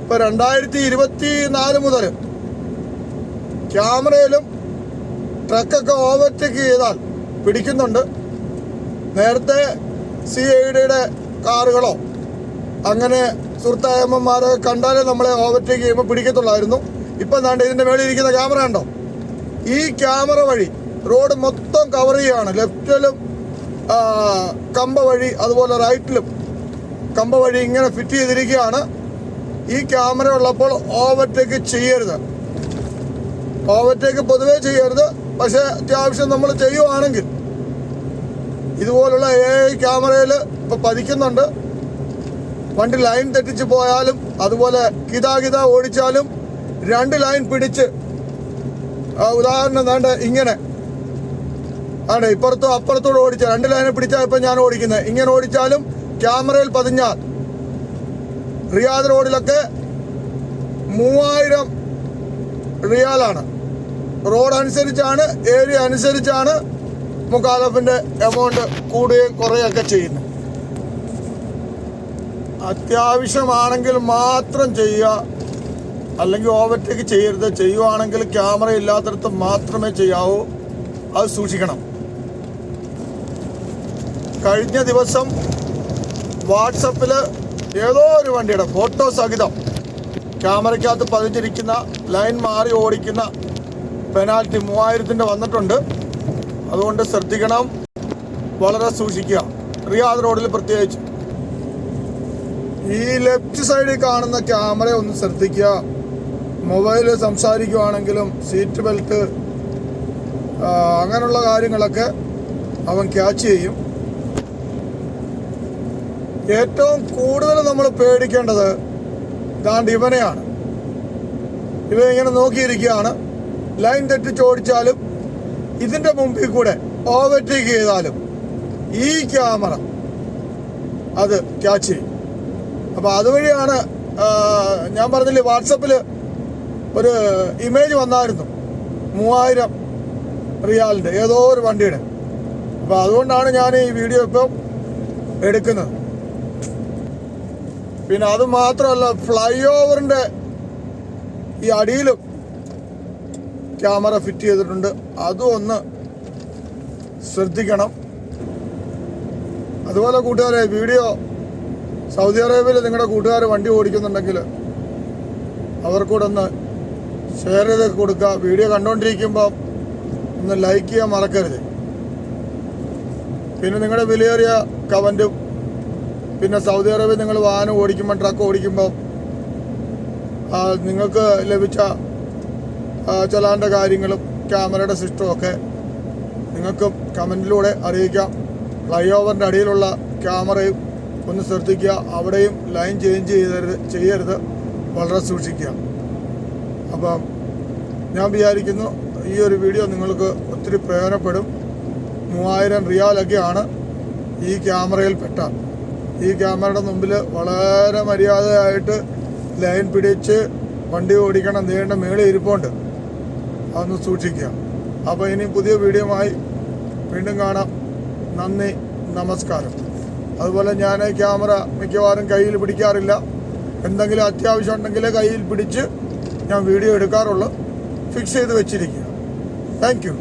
ഇപ്പോൾ 2024 മുതൽ ക്യാമറയിലും ട്രക്കൊക്കെ ഓവർടേക്ക് ചെയ്താൽ പിടിക്കുന്നുണ്ട്. നേരത്തെ CIDയുടെ കാറുകളോ അങ്ങനെ സുഹൃത്തായമ്മമാരെ കണ്ടാലേ നമ്മളെ ഓവർടേക്ക് ചെയ്യുമ്പോൾ പിടിക്കത്തുള്ളായിരുന്നു. ഇപ്പം ദാണ്ട് ഇതിൻ്റെ മേളിൽ ഇരിക്കുന്ന ക്യാമറ ഉണ്ടോ, ഈ ക്യാമറ വഴി റോഡ് മൊത്തം കവർ ചെയ്യുകയാണ്. ലെഫ്റ്റിലും കമ്പ വഴി, അതുപോലെ റൈറ്റിലും കമ്പ വഴി ഇങ്ങനെ ഫിറ്റ് ചെയ്തിരിക്കുകയാണ്. ഈ ക്യാമറ ഉള്ളപ്പോൾ ഓവർടേക്ക് ചെയ്യരുത്. ഓവർടേക്ക് പൊതുവേ ചെയ്യരുത്. പക്ഷേ അത്യാവശ്യം നമ്മൾ ചെയ്യുവാണെങ്കിൽ ഇതുപോലുള്ള ക്യാമറയിൽ ഇപ്പോൾ പതിക്കുന്നുണ്ട്. വണ്ടി ലൈൻ തെറ്റിച്ച് പോയാലും അതുപോലെ കിതാകിത ഓടിച്ചാലും 2 ലൈൻ പിടിച്ച്, ഉദാഹരണം വേണ്ട ഇങ്ങനെ ആണ് ഇപ്പുറത്തും അപ്പുറത്തോട് ഓടിച്ച 2 ലൈനെ പിടിച്ചാൽ ഇപ്പം ഞാൻ ഓടിക്കുന്നത്. ഇങ്ങനെ ഓടിച്ചാലും ക്യാമറയിൽ പതിഞ്ഞാൽ റിയാദ് റോഡിലൊക്കെ 3000 റിയാലാണ്. റോഡ് അനുസരിച്ചാണ്, ഏരിയ അനുസരിച്ചാണ് മുഖാലഫിൻ്റെ എമൗണ്ട് കൂടുകയും കുറയുകയൊക്കെ ചെയ്യുന്നത്. അത്യാവശ്യമാണെങ്കിൽ മാത്രം ചെയ്യുക, അല്ലെങ്കിൽ ഓവർടേക്ക് ചെയ്യരുത്. ചെയ്യുവാണെങ്കിൽ ക്യാമറ ഇല്ലാത്തടത്ത് മാത്രമേ ചെയ്യാവൂ. അത് സൂക്ഷിക്കണം. കഴിഞ്ഞ ദിവസം വാട്സപ്പിൽ ഏതോ ഒരു വണ്ടിയുടെ ഫോട്ടോ സഹിതം ക്യാമറയ്ക്കകത്ത് പതിഞ്ഞിരിക്കുന്ന ലൈൻ മാറി ഓടിക്കുന്ന പെനാൽറ്റി 3000-ൻ്റെ വന്നിട്ടുണ്ട്. അതുകൊണ്ട് ശ്രദ്ധിക്കണം, വളരെ സൂക്ഷിക്കുക. റിയാദ് റോഡിൽ പ്രത്യേകിച്ച് ഈ ലെഫ്റ്റ് സൈഡിൽ കാണുന്ന ക്യാമറ ഒന്ന് ശ്രദ്ധിക്കുക. മൊബൈൽ സംസാരിക്കുവാണെങ്കിലും സീറ്റ് ബെൽറ്റ് അങ്ങനെയുള്ള കാര്യങ്ങളൊക്കെ അവൻ ക്യാച്ച് ചെയ്യും. ഏറ്റവും കൂടുതൽ നമ്മൾ പേടിക്കേണ്ടത് ദാണ്ട് ഇവനെയാണ്. ഇവൻ ഇങ്ങനെ നോക്കിയിരിക്കുകയാണ്. ലൈൻ തെറ്റിച്ചോടിച്ചാലും ഇതിൻ്റെ മുമ്പിൽ കൂടെ ഓവർടേക്ക് ചെയ്താലും ഈ ക്യാമറ അത് ക്യാച്ച് ചെയ്യും. അപ്പോൾ അതുവഴിയാണ് ഞാൻ പറഞ്ഞില്ലേ, വാട്സപ്പിൽ ഒരു ഇമേജ് വന്നായിരുന്നു 3000 റിയാലിൻ്റെ ഏതോ ഒരു വണ്ടിയുടെ. അപ്പോൾ അതുകൊണ്ടാണ് ഞാൻ ഈ വീഡിയോ ഇപ്പം എടുക്കുന്നത്. പിന്നെ അത് മാത്രമല്ല, ഫ്ലൈ ഓവറിൻ്റെ ഈ അടിയിലും ക്യാമറ ഫിറ്റ് ചെയ്തിട്ടുണ്ട്. അതും ഒന്ന് ശ്രദ്ധിക്കണം. അതുപോലെ കൂട്ടുകാരെ, വീഡിയോ സൗദി അറേബ്യയിൽ നിങ്ങളുടെ കൂട്ടുകാർ വണ്ടി ഓടിക്കുന്നുണ്ടെങ്കിൽ അവർക്കൂടെ ഒന്ന് ഷെയർ ചെയ്ത് കൊടുക്കുക. വീഡിയോ കണ്ടുകൊണ്ടിരിക്കുമ്പോൾ ഒന്ന് ലൈക്ക് ചെയ്യാൻ മറക്കരുത്. പിന്നെ നിങ്ങളുടെ വിലയേറിയ കമൻറ്റും, പിന്നെ സൗദി അറേബ്യയിൽ നിങ്ങൾ വാഹനം ഓടിക്കുമ്പോൾ, ട്രക്ക് ഓടിക്കുമ്പോൾ നിങ്ങൾക്ക് ലഭിച്ച ചലാൻ്റെ കാര്യങ്ങളും ക്യാമറയുടെ സിസ്റ്റവും ഒക്കെ നിങ്ങൾക്കും കമൻറ്റിലൂടെ അറിയിക്കാം. ഫ്ലൈ ഓവറിൻ്റെ അടിയിലുള്ള ക്യാമറയും ഒന്ന് ശ്രദ്ധിക്കുക. അവിടെയും ലൈൻ ചേഞ്ച് ചെയ്യരുത്, വളരെ സൂക്ഷിക്കുക. അപ്പം ഞാൻ വിചാരിക്കുന്നു ഈ ഒരു വീഡിയോ നിങ്ങൾക്ക് ഒത്തിരി പ്രയോജനപ്പെടും. 3000 റിയാലൊക്കെയാണ് ഈ ക്യാമറയിൽ പെട്ട. ഈ ക്യാമറയുടെ മുമ്പിൽ വളരെ മര്യാദയായിട്ട് ലൈൻ പിടിച്ച് വണ്ടി ഓടിക്കണം. നീണ്ട മേളിൽ ഇരിപ്പുണ്ട്, അതൊന്ന് സൂക്ഷിക്കുക. അപ്പോൾ ഇനി പുതിയ വീഡിയോയുമായി വീണ്ടും കാണാം. നന്ദി, നമസ്കാരം. അതുപോലെ ഞാൻ ക്യാമറ മിക്കവാറും കയ്യിൽ പിടിക്കാറില്ല. എന്തെങ്കിലും അത്യാവശ്യം ഉണ്ടെങ്കിൽ കയ്യിൽ പിടിച്ച് ഞാൻ വീഡിയോ എടുക്കാറുള്ളൂ. ഫിക്സ് ചെയ്ത് വെച്ചിരിക്കുക. Thank you.